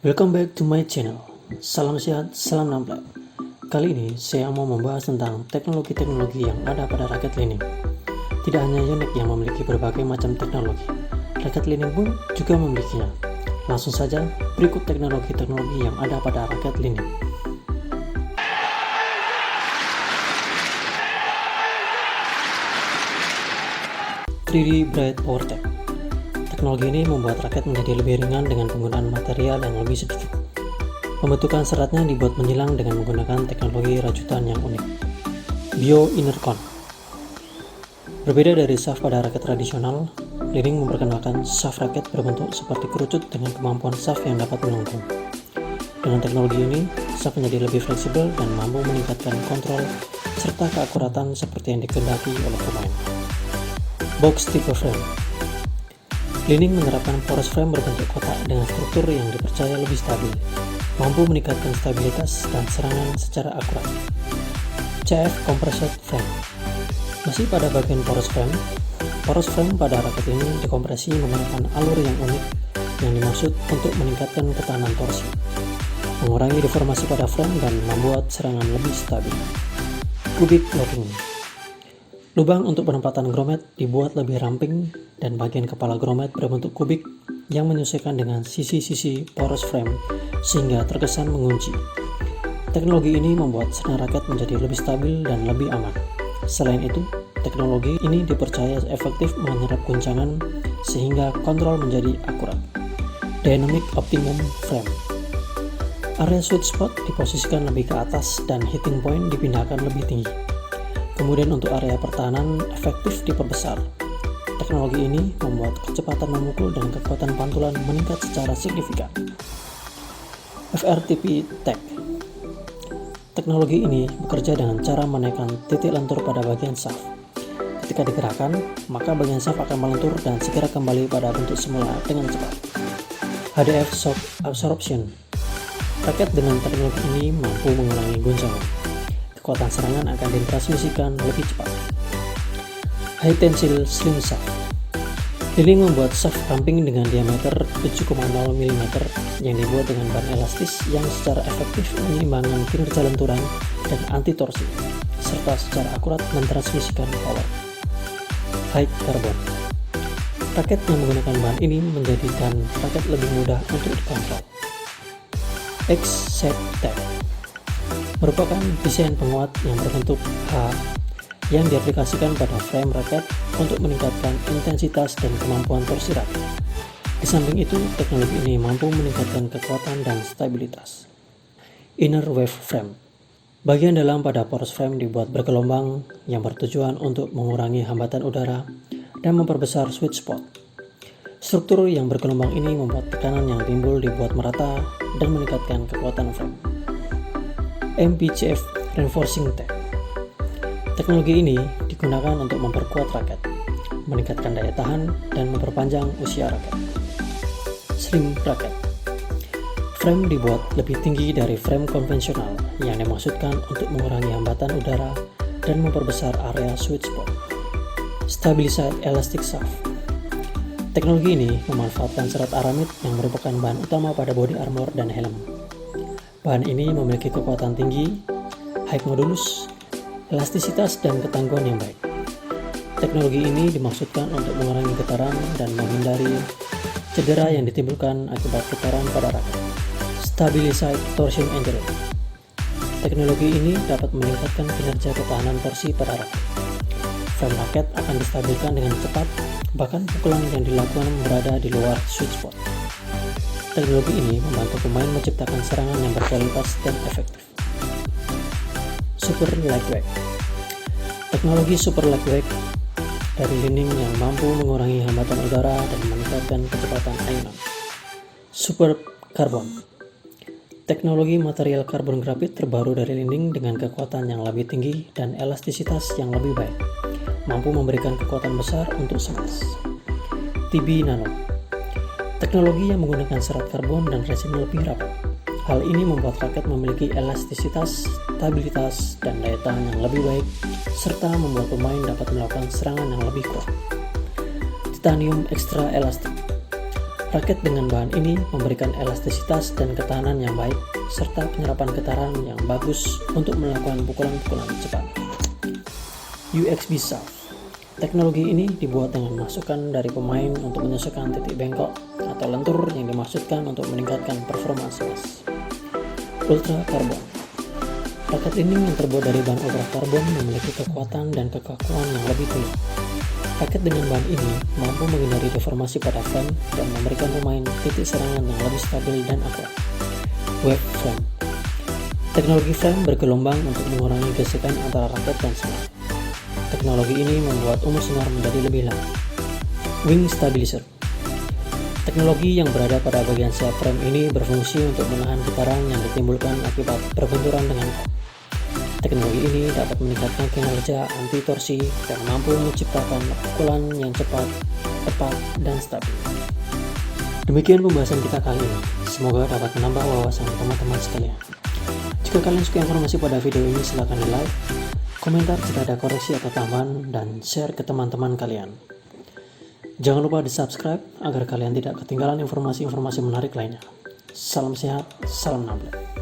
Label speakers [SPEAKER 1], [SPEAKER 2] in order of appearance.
[SPEAKER 1] Welcome back to my channel. Salam sehat, salam namplek. Kali ini saya mau membahas tentang teknologi-teknologi yang ada pada raket Li-Ning. Tidak hanya Yonex yang memiliki berbagai macam teknologi, raket Li-Ning pun juga memilikinya. Langsung saja, berikut teknologi-teknologi yang ada pada raket Li-Ning. 3D Bright Power Tech. Teknologi ini membuat raket menjadi lebih ringan dengan penggunaan material yang lebih sedikit. Pembentukan seratnya dibuat menyilang dengan menggunakan teknologi rajutan yang unik. Bio Inercon. Berbeda dari shaft pada raket tradisional, Li-Ning memperkenalkan shaft raket berbentuk seperti kerucut dengan kemampuan shaft yang dapat melengkung. Dengan teknologi ini, shaft menjadi lebih fleksibel dan mampu meningkatkan kontrol serta keakuratan seperti yang dikehendaki oleh pemain. Box Type Frame. Li-Ning menerapkan porous frame berbentuk kotak dengan struktur yang dipercaya lebih stabil, mampu meningkatkan stabilitas dan serangan secara akurat. CF Compressed Frame. Masih pada bagian porous frame pada raket ini dikompresi menggunakan alur yang unik yang dimaksud untuk meningkatkan ketahanan torsi, mengurangi deformasi pada frame dan membuat serangan lebih stabil. Cubic Locking. Lubang untuk penempatan grommet dibuat lebih ramping dan bagian kepala grommet berbentuk kubik yang menyesuaikan dengan sisi-sisi porous frame sehingga terkesan mengunci. Teknologi ini membuat serangan raket menjadi lebih stabil dan lebih aman. Selain itu, teknologi ini dipercaya efektif menyerap guncangan sehingga kontrol menjadi akurat. Dynamic Optimum Frame. Area sweet spot diposisikan lebih ke atas dan hitting point dipindahkan lebih tinggi. Kemudian untuk area pertahanan efektif diperbesar. Teknologi ini membuat kecepatan memukul dan kekuatan pantulan meningkat secara signifikan. FRTP Tech. Teknologi ini bekerja dengan cara menaikkan titik lentur pada bagian shaft. Ketika digerakkan, maka bagian shaft akan melentur dan segera kembali pada bentuk semula dengan cepat. HDF Shock Absorption. Raket dengan teknologi ini mampu mengurangi guncangan. Kekuatan serangan akan ditransmisikan lebih cepat. High Tensile Slim Shaft. Li-Ning membuat shaft ramping dengan diameter 7,0 mm yang dibuat dengan ban elastis yang secara efektif menyeimbangkan kinerja lenturan dan anti torsi, serta secara akurat mentransmisikan power. High Carbon. Raket yang menggunakan bahan ini menjadikan raket lebih mudah untuk dikontrol. X-Shape Tech merupakan desain penguat yang berbentuk H yang diaplikasikan pada frame raket untuk meningkatkan intensitas dan kemampuan torsi raket. Di samping itu, teknologi ini mampu meningkatkan kekuatan dan stabilitas. Inner Wave Frame. Bagian dalam pada porous frame dibuat bergelombang yang bertujuan untuk mengurangi hambatan udara dan memperbesar sweet spot. Struktur yang bergelombang ini membuat tekanan yang timbul dibuat merata dan meningkatkan kekuatan frame. MPCF Reinforcing Tech. Teknologi ini digunakan untuk memperkuat raket, meningkatkan daya tahan, dan memperpanjang usia raket. Slim Raket. Frame dibuat lebih tinggi dari frame konvensional yang dimaksudkan untuk mengurangi hambatan udara dan memperbesar area sweet spot. Stabilized Elastic Shaft. Teknologi ini memanfaatkan serat aramid yang merupakan bahan utama pada body armor dan helm. Bahan ini memiliki kekuatan tinggi, high modulus, elastisitas, dan ketangguhan yang baik. Teknologi ini dimaksudkan untuk mengurangi getaran dan menghindari cedera yang ditimbulkan akibat getaran pada raket. Stabilized Torsion Angle. Teknologi ini dapat meningkatkan kinerja ketahanan torsi pada raket. Frame raket akan distabilkan dengan cepat, bahkan pukulan yang dilakukan berada di luar sweet spot. Teknologi ini membantu pemain menciptakan serangan yang berkualitas dan efektif. Super Lightweight. Teknologi Super Lightweight dari Li-Ning yang mampu mengurangi hambatan udara dan meningkatkan kecepatan ayunan. Super Carbon. Teknologi material karbon grafit terbaru dari Li-Ning dengan kekuatan yang lebih tinggi dan elastisitas yang lebih baik, mampu memberikan kekuatan besar untuk smash. TB Nano. Teknologi yang menggunakan serat karbon dan resin lebih rapat. Hal ini membuat raket memiliki elastisitas, stabilitas, dan daya tahan yang lebih baik, serta membuat pemain dapat melakukan serangan yang lebih kuat. Titanium Extra Elastic. Raket dengan bahan ini memberikan elastisitas dan ketahanan yang baik, serta penyerapan getaran yang bagus untuk melakukan pukulan-pukulan cepat. UXB Shaft. Teknologi ini dibuat dengan masukan dari pemain untuk menyesuaikan titik bengkok atau lentur yang dimaksudkan untuk meningkatkan performa smash. Ultra Carbon. Raket ini yang terbuat dari bahan ultra karbon memiliki kekuatan dan kekakuan yang lebih tinggi. Raket dengan bahan ini mampu menghindari deformasi pada frame dan memberikan pemain titik serangan yang lebih stabil dan akurat. Wave Frame. Teknologi frame bergelombang untuk mengurangi gesekan antara raket dan senar. Teknologi ini membuat umur senar menjadi lebih lama. Wing Stabilizer. Teknologi yang berada pada bagian sayap frame ini berfungsi untuk menahan getaran yang ditimbulkan akibat perbenturan dengan frame. Teknologi ini dapat meningkatkan kinerja anti torsi dan mampu menciptakan pukulan yang cepat, tepat, dan stabil. Demikian pembahasan kita kali ini. Semoga dapat menambah wawasan teman-teman sekalian. Jika kalian suka informasi pada video ini, silakan di like, komentar jika ada koreksi atau tambahan, dan share ke teman-teman kalian. Jangan lupa di subscribe agar kalian tidak ketinggalan informasi-informasi menarik lainnya. Salam sehat, salam nabla.